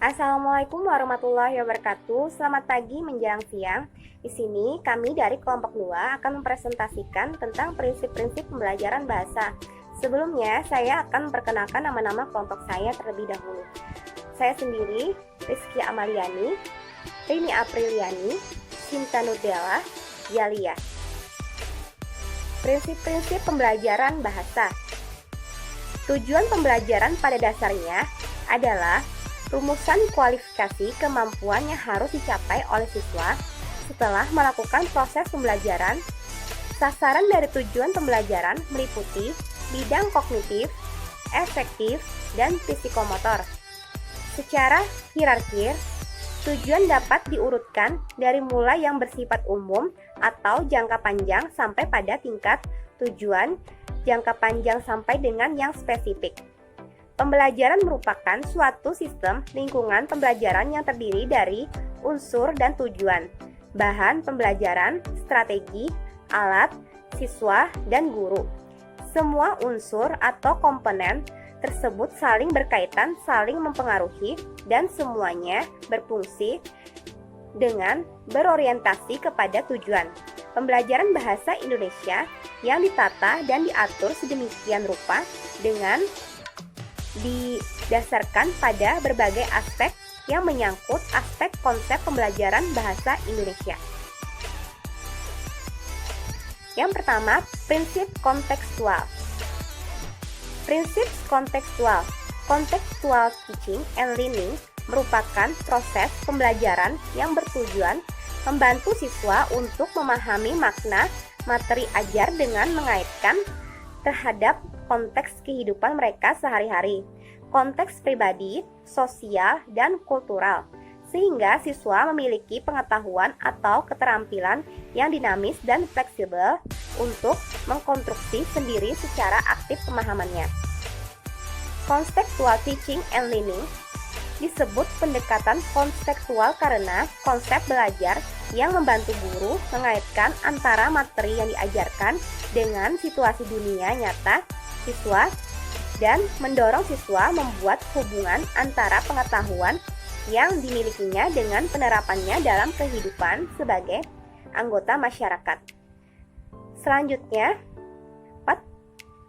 Assalamualaikum warahmatullahi wabarakatuh. Selamat pagi menjelang siang. Di sini kami dari kelompok 2 akan mempresentasikan tentang prinsip-prinsip pembelajaran bahasa. Sebelumnya, saya akan memperkenalkan nama-nama kelompok saya terlebih dahulu. Saya sendiri, Rizky Amaliani, Rini Apriliani, Cinta Nudela, Yalia. Prinsip-prinsip pembelajaran bahasa. Tujuan pembelajaran pada dasarnya adalah rumusan kualifikasi kemampuan yang harus dicapai oleh siswa setelah melakukan proses pembelajaran. Sasaran dari tujuan pembelajaran meliputi bidang kognitif, efektif, dan psikomotor. Secara hierarkis, tujuan dapat diurutkan dari mulai yang bersifat umum atau jangka panjang sampai pada tingkat tujuan jangka panjang sampai dengan yang spesifik. Pembelajaran merupakan suatu sistem lingkungan pembelajaran yang terdiri dari unsur dan tujuan, bahan pembelajaran, strategi, alat, siswa, dan guru. Semua unsur atau komponen tersebut saling berkaitan, saling mempengaruhi, dan semuanya berfungsi dengan berorientasi kepada tujuan. Pembelajaran bahasa Indonesia yang ditata dan diatur sedemikian rupa dengan didasarkan pada berbagai aspek yang menyangkut aspek konsep pembelajaran bahasa Indonesia. Yang pertama, prinsip kontekstual. Prinsip kontekstual. Contextual teaching and learning merupakan proses pembelajaran yang bertujuan membantu siswa untuk memahami makna materi ajar dengan mengaitkan terhadap konteks kehidupan mereka sehari-hari, konteks pribadi, sosial, dan kultural, sehingga siswa memiliki pengetahuan atau keterampilan yang dinamis dan fleksibel untuk mengkonstruksi sendiri secara aktif pemahamannya. Contextual teaching and learning disebut pendekatan kontekstual karena konsep belajar yang membantu guru mengaitkan antara materi yang diajarkan dengan situasi dunia nyata siswa dan mendorong siswa membuat hubungan antara pengetahuan yang dimilikinya dengan penerapannya dalam kehidupan sebagai anggota masyarakat. Selanjutnya, 4.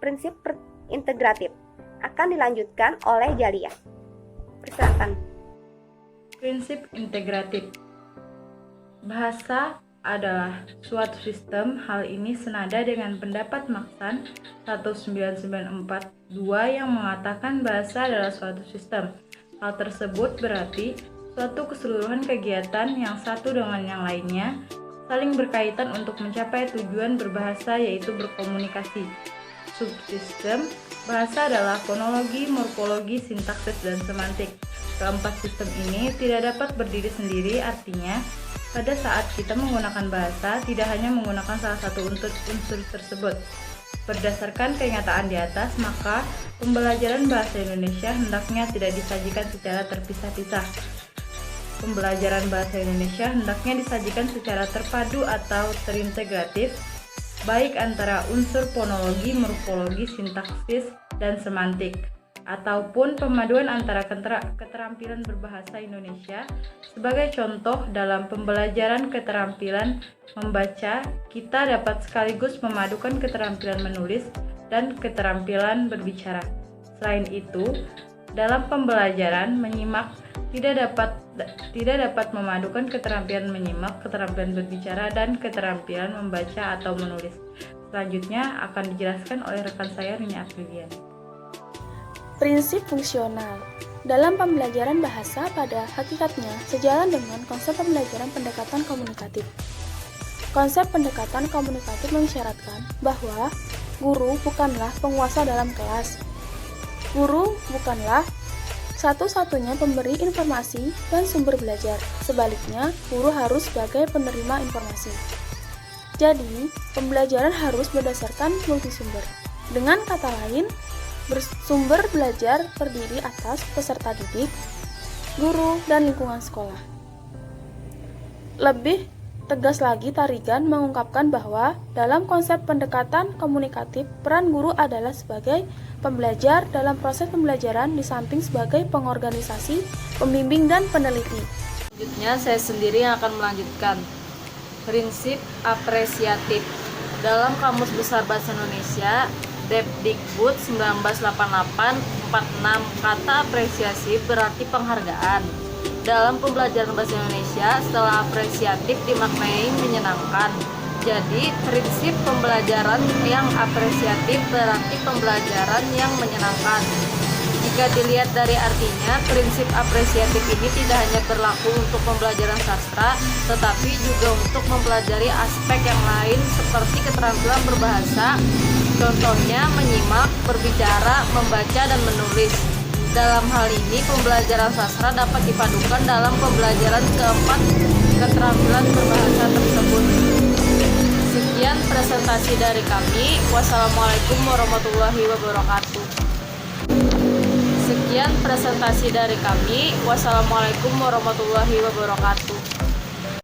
Prinsip integratif akan dilanjutkan oleh Jalia. Persilakan. Prinsip integratif. Bahasa adalah suatu sistem. Hal ini senada dengan pendapat Maksan 1994-2 yang mengatakan bahasa adalah suatu sistem. Hal tersebut berarti suatu keseluruhan kegiatan yang satu dengan yang lainnya saling berkaitan untuk mencapai tujuan berbahasa, yaitu berkomunikasi. Subsistem bahasa adalah fonologi, morfologi, sintaksis, dan semantik. Keempat sistem ini tidak dapat berdiri sendiri, artinya pada saat kita menggunakan bahasa, tidak hanya menggunakan salah satu unsur tersebut. Berdasarkan kenyataan di atas, maka pembelajaran bahasa Indonesia hendaknya tidak disajikan secara terpisah-pisah. Pembelajaran bahasa Indonesia hendaknya disajikan secara terpadu atau terintegratif, baik antara unsur fonologi, morfologi, sintaksis, dan semantik, ataupun pemaduan antara keterampilan berbahasa Indonesia. Sebagai contoh, dalam pembelajaran keterampilan membaca, kita dapat sekaligus memadukan keterampilan menulis dan keterampilan berbicara. Selain itu, dalam pembelajaran menyimak tidak dapat memadukan keterampilan menyimak, keterampilan berbicara, dan keterampilan membaca atau menulis. Selanjutnya akan dijelaskan oleh rekan saya, Rini Apriliani. Prinsip fungsional. Dalam pembelajaran bahasa pada hakikatnya sejalan dengan konsep pembelajaran pendekatan komunikatif. Konsep pendekatan komunikatif mensyaratkan bahwa guru bukanlah penguasa dalam kelas. Guru bukanlah satu-satunya pemberi informasi dan sumber belajar. Sebaliknya, guru harus sebagai penerima informasi. Jadi, pembelajaran harus berdasarkan multisumber. Dengan kata lain, sumber belajar terdiri atas peserta didik, guru, dan lingkungan sekolah. Lebih Tegas lagi Tarigan mengungkapkan bahwa dalam konsep pendekatan komunikatif, peran guru adalah sebagai pembelajar dalam proses pembelajaran di samping sebagai pengorganisasi, pembimbing, dan peneliti. Selanjutnya saya sendiri yang akan melanjutkan. Prinsip apresiatif. Dalam Kamus Besar Bahasa Indonesia, Depdikbud 1988 46, kata apresiasi berarti penghargaan. Dalam pembelajaran bahasa Indonesia, setelah apresiatif dimaknai menyenangkan. Jadi, prinsip pembelajaran yang apresiatif berarti pembelajaran yang menyenangkan. Jika dilihat dari artinya, prinsip apresiatif ini tidak hanya berlaku untuk pembelajaran sastra, tetapi juga untuk mempelajari aspek yang lain seperti keterampilan berbahasa, contohnya menyimak, berbicara, membaca, dan menulis. Dalam hal ini, pembelajaran sastra dapat dipadukan dalam pembelajaran keempat keterampilan berbahasa tersebut. Sekian presentasi dari kami. Wassalamualaikum warahmatullahi wabarakatuh. Sekian presentasi dari kami. Wassalamualaikum warahmatullahi wabarakatuh.